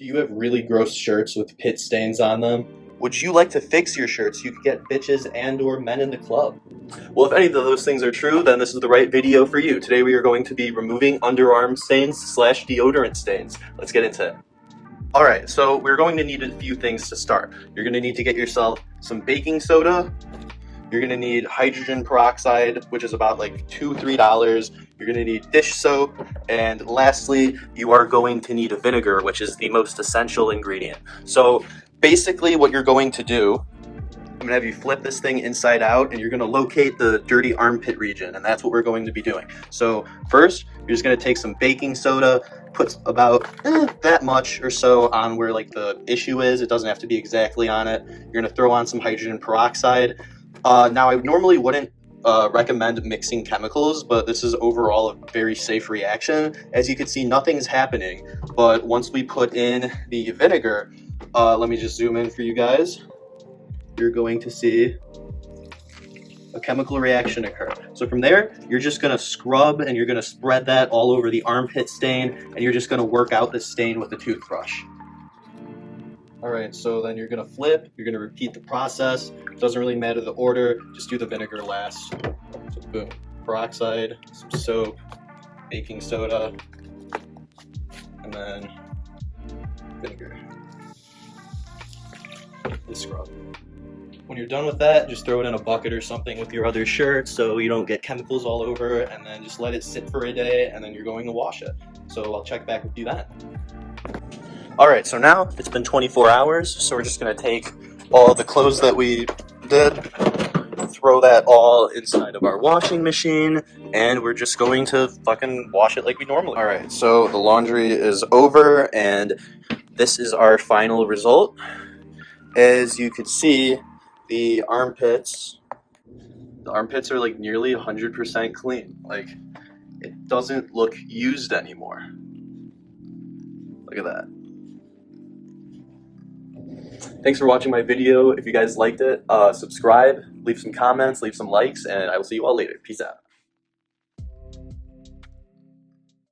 Do you have really gross shirts with pit stains on them? Would you like to fix your shirts so you could get bitches and or men in the club? Well, if any of those things are true, then this is the right video for you. Today we are going to be removing underarm stains / deodorant stains. Let's get into it. Alright, so we're going to need a few things to start. You're going to need to get yourself some baking soda. You're going to need hydrogen peroxide, which is about like $2–3. You're going to need dish soap. And lastly, you are going to need a vinegar, which is the most essential ingredient. So basically what you're going to do, I'm going to have you flip this thing inside out and you're going to locate the dirty armpit region. And that's what we're going to be doing. So first, you're just going to take some baking soda, put about that much or so on where like the issue is. It doesn't have to be exactly on it. You're going to throw on some hydrogen peroxide. Now, I normally wouldn't recommend mixing chemicals, but this is overall a very safe reaction. As you can see, nothing's happening, but once we put in the vinegar, let me just zoom in for you guys. You're going to see a chemical reaction occur. So from there, you're just going to scrub and you're going to spread that all over the armpit stain, and you're just going to work out the stain with a toothbrush. Alright, so then you're going to flip, you're going to repeat the process. It doesn't really matter the order, just do the vinegar last. So boom, peroxide, some soap, baking soda, and then vinegar. The scrub. When you're done with that, just throw it in a bucket or something with your other shirt so you don't get chemicals all over, and then just let it sit for a day, and then you're going to wash it. So I'll check back with you then. Alright, so now it's been 24 hours, so we're just going to take all the clothes that we did, throw that all inside of our washing machine, and we're just going to fucking wash it like we normally. Alright, so the laundry is over, and this is our final result. As you can see, the armpits are like nearly 100% clean. Like, it doesn't look used anymore. Look at that. Thanks for watching my video. If you guys liked it, subscribe, leave some comments, leave some likes, and I will see you all later. Peace out.